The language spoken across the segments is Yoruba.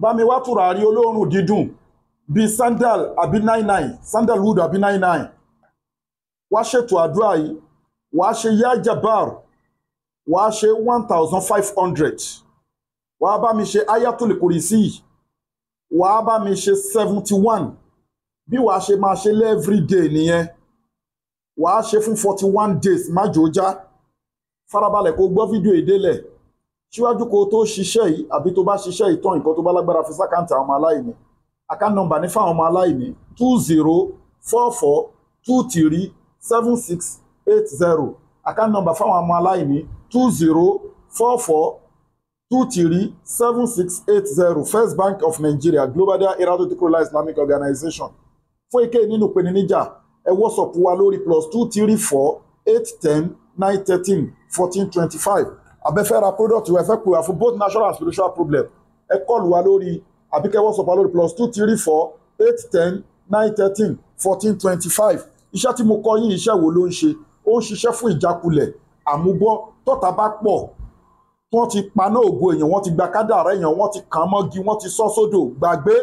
bá mi wá tùràrí olóòórùn dídùn bíi sandalwood àbí 99 wá ṣètò àdúrà yìí wàá ṣe yá jabar wàá ṣe 1500 wàá bá mi ṣe ayatul kurisi wàá bá mi ṣe 71 bí wàá ṣe máa ṣe everyday nìyẹn wàá ṣe fún 41 days májòjá farabalẹ̀ kó gbọ́ fídíò ìdélẹ̀ síwájú kó tó ṣiṣẹ́ yìí àbí tó bá ṣiṣẹ́ ìtàn nǹkan tó bá lágbára fi sákàǹtì àwọn ọmọ aláìní account number ní fáwọn ọmọ aláìní 2044237680 account number fáwọn ọmọ aláìní 2044237680 First Bank of Nigeria Global Dahiratu Dhikrlahi Islamic Organization fún èké nínú ìpèníjà ẹ WhatsApp wa lórí +2348109131425 abẹ́fẹ́ ra product wa ẹ fẹ́ pè wá fún both natural and spiritual problem ẹ kọlù wa lórí àbíkẹ́ WhatsApp wa lórí +2348109131425 iṣẹ́ tí mo kọ́ yín iṣẹ́ wo ló ń ṣe ó ń ṣiṣẹ́ fún ìjákulẹ̀ àmúbọ́ tọ́ta bá pọ̀ wọ́n ti paná ògo èèyàn wọ́n ti gba kádàrá èèyàn wọ́n ti kàn mọ́gi wọ́n ti sọ́ sódò gbàgbé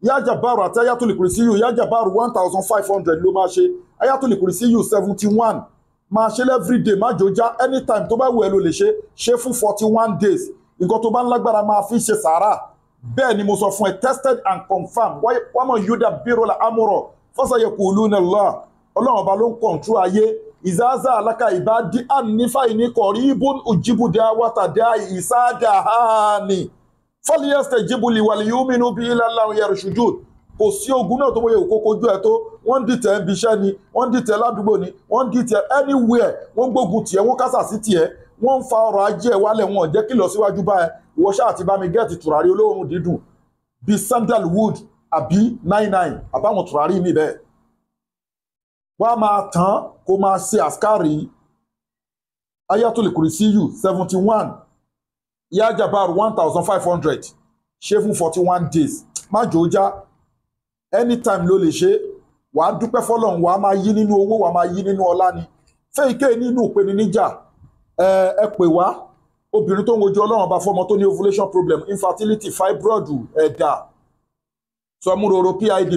yájàbáàrù àti ayatul kursiyu yájàbáàrù 1500 ló máa ṣe ayatul kursiyu 71 máa ṣe everyday má jòjá anytime tó bá wù ẹ́ ló lè ṣe fún 41 days nǹkan tó bá ń lágbára máa fi ṣe sàárà bẹ́ẹ̀ ni mo sọ fún ẹ tested and confirmed wọ́n mọ̀ yúdà bírọ̀lá amúrọ̀ fasayaquluna Allah ọlọ́run ọba ló ń kọ̀ǹtró ayé ìzáàzá aláka ìbádí ànífà ìníkọ̀rí ibùn òjìbùdá wátàdá ìsáàdà hàní fọ́líyẹ́sẹ̀ jíbùlì wàlíyúmínú bí ìlàláwọ̀ yẹrù kò sí ogun náà tó wọ́yẹ òkókó ojú ẹ̀ tó wọ́n dìtẹ̀ ń biṣẹ́ ni wọ́n dìtẹ̀ ládùúgbò ni wọ́n dìtẹ̀ anywhere wọ́n gbógun tiẹ̀ wọ́n kásà sí tiẹ̀ wọ́n ń fa ọrọ̀ ajé ẹ̀ wálẹ̀ wọn jẹ́ kí lọ síwájú bá ẹ ìwọ ṣáà ti bá mi gẹ́ẹ̀tì tùràrí olóòórùn dídùn bíi sandalwood àbí 99 àbáwọn tùràrí mi bẹ́ẹ̀ wọ́n á máa tán kó máa ṣe àṣkárì ayatul kursiyu 71 yajabar 1500 ṣe fún 41 days má jòjá anytime ló lè ṣe wàá dúpẹ́ fọ́lọ́run wàá máa yí nínú owó wàá máa yí nínú ọlá ni fẹ́ ike nínú ìpèníjà ẹ pè wá obìnrin tó ń wojú ọlọ́run ọba fọ́mọ tó ní ovulation problem infertility fibroid ẹ̀dà sọmúroro PID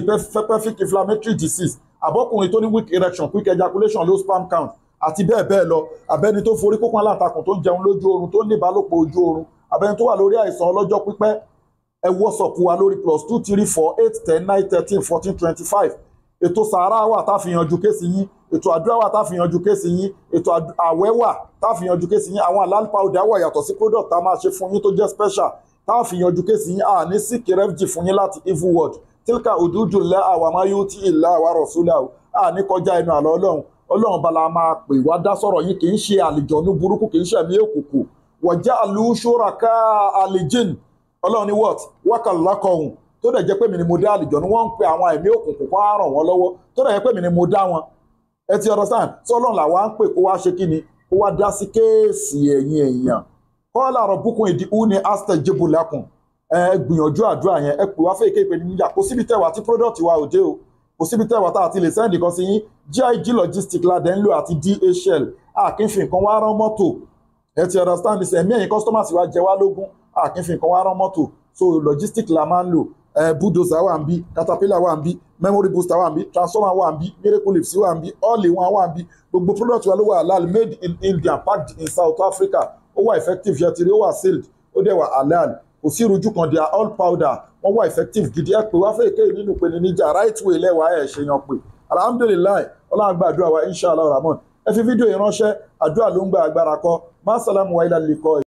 pelvic inflammatory disease àbọ́kùnrin tó ní weak erection quick ejaculation low sperm count àti bẹ́ẹ̀ bẹ́ẹ̀ lọ abẹ́ni tó forí kókó aláǹtakùn tó ń jẹun lójú oorun tó ní ìbálòpọ̀ ojú oorun abẹ́ni tó wà lórí àìsàn ọlọ́jọ́ pípẹ́ ẹ WhatsApp wa lórí +2348109131425 ètò sàárà wà tá fi yanjú kéèsì yín ètò àdúrà wà tá fi yanjú kéèsì yín ètò àwẹ̀ wà tá fi yanjú kéèsì yín àwọn àlàl powder wà yàtọ̀ sí product tá máa ṣe fún yín tó jẹ́ special tá fi yanjú kéèsì yín ní síkì refugee fún yín láti evil world tilka òdúdú lẹ́ àwọn amáyótì ìlà àwa rọ̀ṣúlà ní kọjá ẹnu àlọ́ ọlọ́run bala máa pè wá dá sọ̀rọ̀ yín kì í ṣe àlìjọ̀nú burúkú kì í ṣe ẹ̀mí òkùnkùn wọ̀já àlùṣọ́ràká àlìjìn ọlọ́run ní what wákàlákọ̀hún tó dẹ̀ jẹ́ pé mi ni mo dá àlìjọ̀nú wọ́n ń pe àwọn ẹ̀mí òkùnkùn kó á ràn wọ́n lọ́wọ́ tó dẹ̀ jẹ́ pé mi ni mo dá wọn ẹ ti understand sọ ọlọ́run làwa ń pè kó wá ṣe kí ni kó wá dá sí kéèsì ẹ̀yin èèyàn kọ́lá rabbukum ud'uni astajib lakum ẹ gbìyànjú àdúrà yẹn ẹ pè wá fẹ́ ìképe níjà kò síbi tẹ́wà tí product wa ò dé o kò síbi tẹ́wà tá àti lè sẹ́ndì kan sí yín GIG logistic ládẹ́ ń lò àti DHL àkínfì nǹkan wá rán mọ́tò ẹ ti understand this ẹ̀mí ẹ̀yin customers wa jẹ wá lógún àkínfì nǹkan wá rán mọ́tò so logistic la máa ń lò bulldozer wà ń bí caterpillar wà ń bí memory booster wà ń bí transformer wà ń bí miracle lips wà ń bí all in one wà ń bí gbogbo product wa ló wà halal made in India packed in South Africa ó wà effective yẹtìrí ó wà sealed ó dẹ̀ wà halal kò sí ìrújú kan they are all powder wọ́n wà effective gidi ẹ pé wá fẹ́ èké nínú ìpèníjà right way lẹ́wàá ẹ̀ ṣe yan pé alhamdulilayi ọlọ́run gba àdúrà wa inshallah rahman ẹ fi fídíò yìí ránṣẹ́ àdúrà ló ń gba agbára kọ́ má sàlámù wa ilà lè kọ́